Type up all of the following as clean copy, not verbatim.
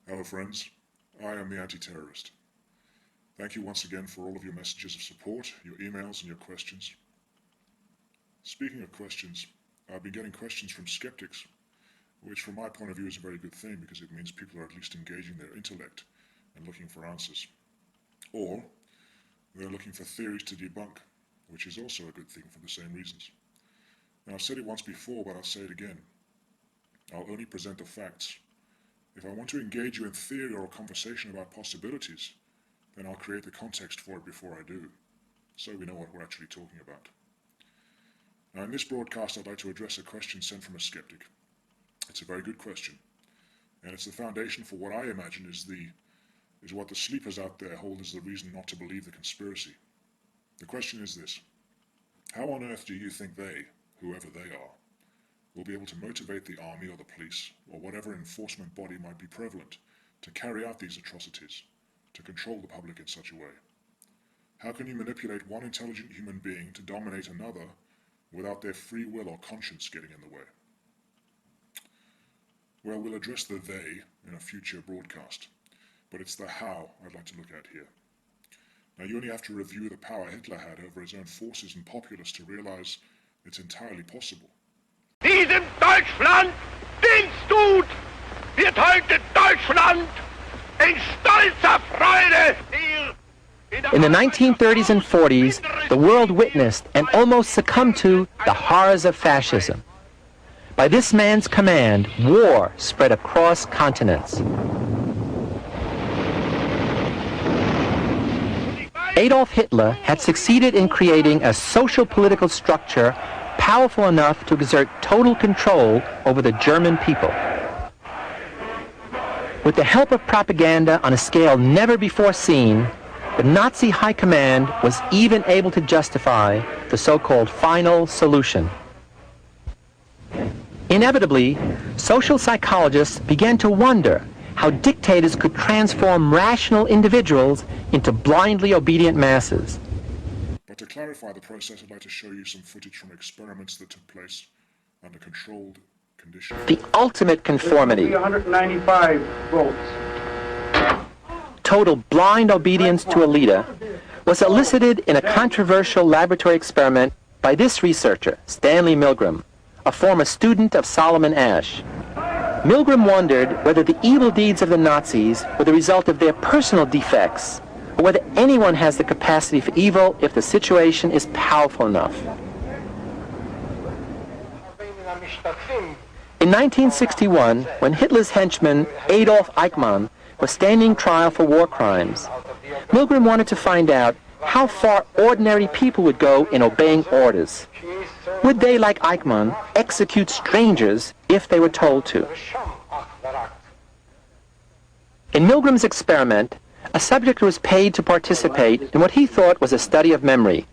Hello friends, I am the Anti-Terrorist. Thank you once again for all of your messages of support, your emails and your questions. Speaking of questions, I've been getting questions from skeptics, which from my point of view is a very good thing because it means people are at least engaging their intellect and looking for answers. Or they're looking for theories to debunk, which is also a good thing for the same reasons. Now I've said it once before, but I'll say it again. I'll only present the facts. If I want to engage you in theory or a conversation about possibilities, then I'll create the context for it before I do, so we know what we're actually talking about. Now in this broadcast I'd like to address a question sent from a skeptic. It's a very good question, and it's the foundation for what I imagine is what the sleepers out there hold as the reason not to believe the conspiracy. The question is this: how on earth do you think they, whoever they are, will be able to motivate the army or the police, or whatever enforcement body might be prevalent, to carry out these atrocities, to control the public in such a way? How can you manipulate one intelligent human being to dominate another without their free will or conscience getting in the way? Well, we'll address the they in a future broadcast, but it's the how I'd like to look at here. Now you only have to review the power Hitler had over his own forces and populace to realize it's entirely possible. Diesem Deutschland Dienst tut, wird heute Deutschland in stolzer Freude In the 1930s and 40s, the world witnessed and almost succumbed to the horrors of fascism. By this man's command, war spread across continents. Adolf Hitler had succeeded in creating a social-political structure powerful enough to exert total control over the German people. With the help of propaganda on a scale never before seen, the Nazi high command was even able to justify the so-called final solution. Inevitably, social psychologists began to wonder how dictators could transform rational individuals into blindly obedient masses. But to clarify the process, I'd like to show you some footage from experiments that took place under controlled conditions. The ultimate conformity, 195 volts. total blind obedience to a leader, was elicited in a controversial laboratory experiment by this researcher, Stanley Milgram, a former student of Solomon Asch. Milgram wondered whether the evil deeds of the Nazis were the result of their personal defects, or whether anyone has the capacity for evil if the situation is powerful enough. In 1961, when Hitler's henchman Adolf Eichmann was standing trial for war crimes, Milgram wanted to find out how far ordinary people would go in obeying orders. Would they, like Eichmann, execute strangers if they were told to? In Milgram's experiment, a subject was paid to participate in what he thought was a study of memory.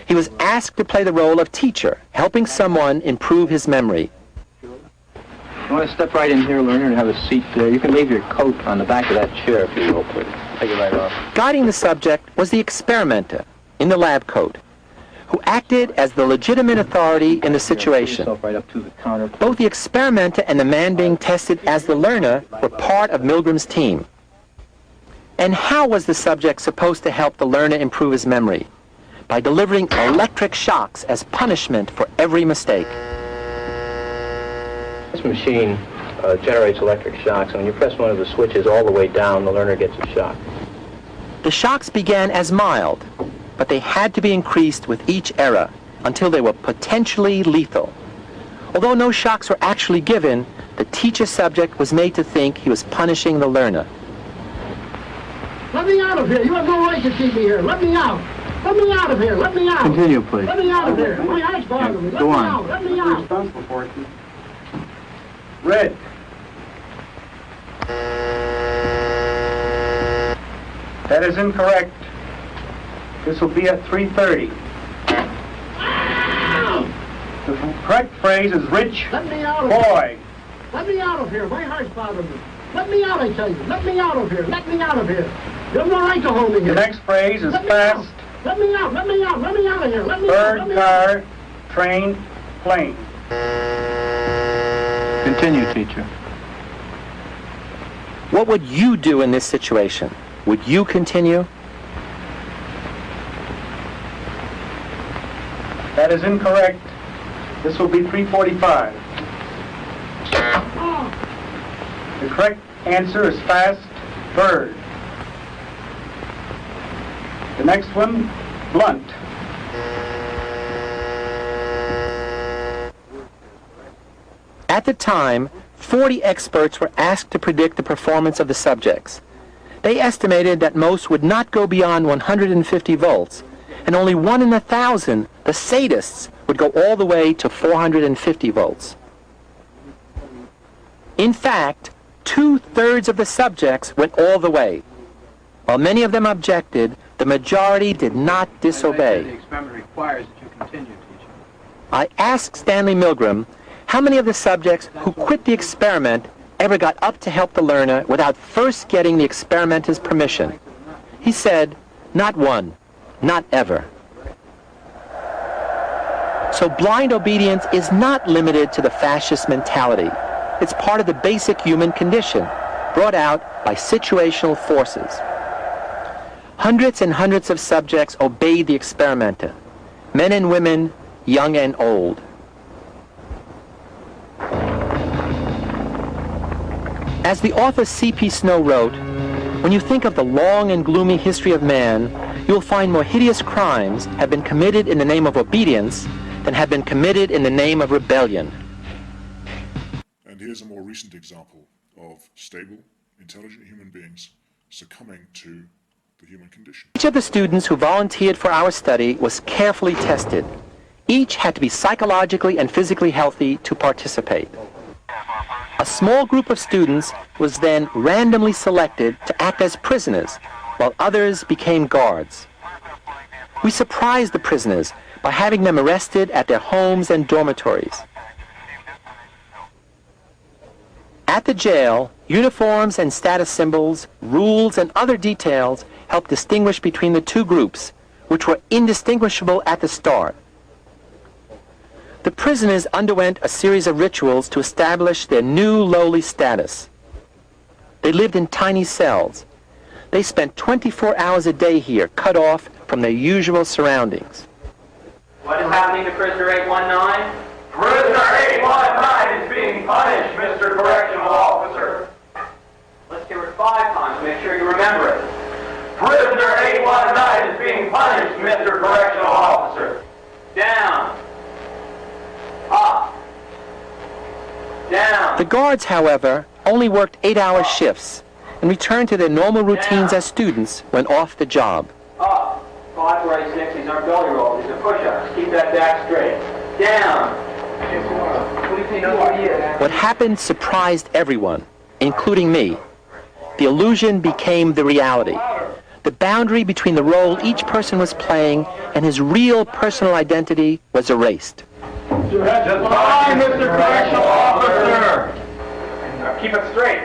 He was asked to play the role of teacher, helping someone improve his memory. You want to step right in here, learner, and have a seat there. You can leave your coat on the back of that chair if you will, please. Take it right off. Guiding the subject was the experimenter in the lab coat, who acted as the legitimate authority in the situation. Right up to the counter. Both the experimenter and the man being tested as the learner were part of Milgram's team. And how was the subject supposed to help the learner improve his memory? By delivering electric shocks as punishment for every mistake. This machine generates electric shocks, and when you press one of the switches all the way down, the learner gets a shock. The shocks began as mild, but they had to be increased with each era until they were potentially lethal. Although no shocks were actually given, the teacher subject was made to think he was punishing the learner. Let me out of here. You have no right to keep me here. Let me out. Let me out of here. Let me out. Continue, please. Let me out of here. My eyes bother me. Let Go me on. out. Let me out. Red. That is incorrect. This will be at 3:30. The correct phrase is rich boy. Let me out of here. My heart's bothering me. Let me out, I tell you. Let me out of here. Let me out of here. You have no right to hold me here. The next phrase is Let me fast. out. Let me out. Let me out. Let me out of here. Let me out. Bird, Let me out. car, train, plane. Continue, teacher. What would you do in this situation? Would you continue? That is incorrect. This will be 345. The correct answer is fast bird. The next one, blunt. At the time, 40 experts were asked to predict the performance of the subjects. They estimated that most would not go beyond 150 volts, and only 1 in 1,000, the sadists, would go all the way to 450 volts. In fact, 2/3 of the subjects went all the way. While many of them objected, the majority did not disobey. The experiment requires that you continue teaching. I asked Stanley Milgram how many of the subjects who quit the experiment ever got up to help the learner without first getting the experimenter's permission. He said, not one, not ever. So blind obedience is not limited to the fascist mentality. It's part of the basic human condition, brought out by situational forces. Hundreds and hundreds of subjects obeyed the experimenter, men and women, young and old. As the author C.P. Snow wrote, when you think of the long and gloomy history of man, you'll find more hideous crimes have been committed in the name of obedience than have been committed in the name of rebellion. And here's a more recent example of stable, intelligent human beings succumbing to the human condition. Each of the students who volunteered for our study was carefully tested. Each had to be psychologically and physically healthy to participate. A small group of students was then randomly selected to act as prisoners, while others became guards. We surprised the prisoners by having them arrested at their homes and dormitories. At the jail, uniforms and status symbols, rules, and other details helped distinguish between the two groups, which were indistinguishable at the start. The prisoners underwent a series of rituals to establish their new lowly status. They lived in tiny cells. They spent 24 hours a day here, cut off from their usual surroundings. What is happening to prisoner 819? Prisoner 819 is being punished, Mr. Correctional Officer. Let's hear it 5 times. Make sure you remember it. Prisoner 819 is being punished, Mr. Correctional Officer. Down. Up. Down. The guards, however, only worked 8-hour shifts and returned to their normal routines as students when off the job. Up. 5 for 8 these aren't belly rolls. These are push-ups. Keep that back straight. Down. What do you think what he is? What happened surprised everyone, including me. The illusion became the reality. The boundary between the role each person was playing and his real personal identity was erased. Goodbye, Mr. Correctional Officer. Keep it straight.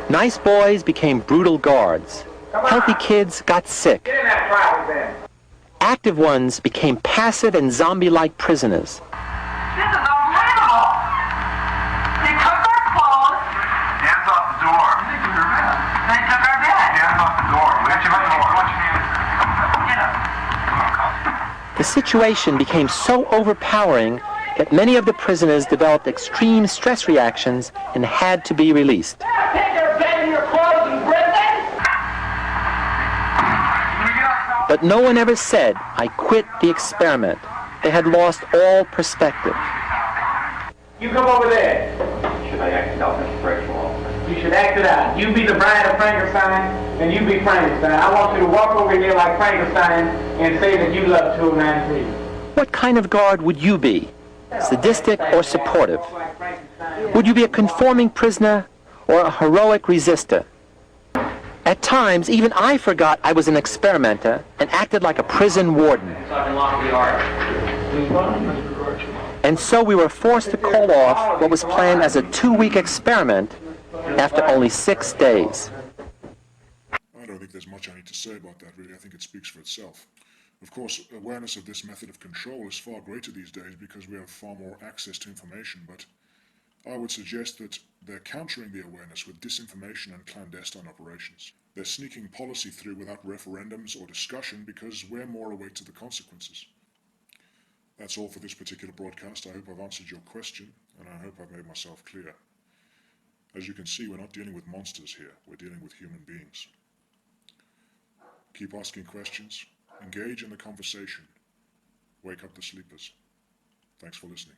Nice boys became brutal guards. Healthy kids got sick. Get in that traffic then. Active ones became passive and zombie-like prisoners. This is unbelievable! They took our clothes. Hands off the door. They took our bed. Hands off the door. Let your hands. Get up. The situation became so overpowering that many of the prisoners developed extreme stress reactions and had to be released. Take your bed and your clothes and prison. But no one ever said, I quit the experiment. They had lost all perspective. You come over there. Should I act it out, Mr. Correctional Officer? You should act it out. You be the bride of Frankenstein, and you be Frankenstein. I want you to walk over here like Frankenstein and say that you love 293. What kind of guard would you be? Sadistic or supportive? Would you be a conforming prisoner or a heroic resister? At times, even I forgot I was an experimenter and acted like a prison warden. So I can lock the yard. And so we were forced to call off what was planned as a 2-week experiment after only 6 days. I don't think there's much I need to say about that, really. I think it speaks for itself. Of course, awareness of this method of control is far greater these days because we have far more access to information, but I would suggest that they're countering the awareness with disinformation and clandestine operations. They're sneaking policy through without referendums or discussion because we're more awake to the consequences. That's all for this particular broadcast. I hope I've answered your question, and I hope I've made myself clear. As you can see, we're not dealing with monsters here. We're dealing with human beings. Keep asking questions. Engage in the conversation. Wake up the sleepers. Thanks for listening.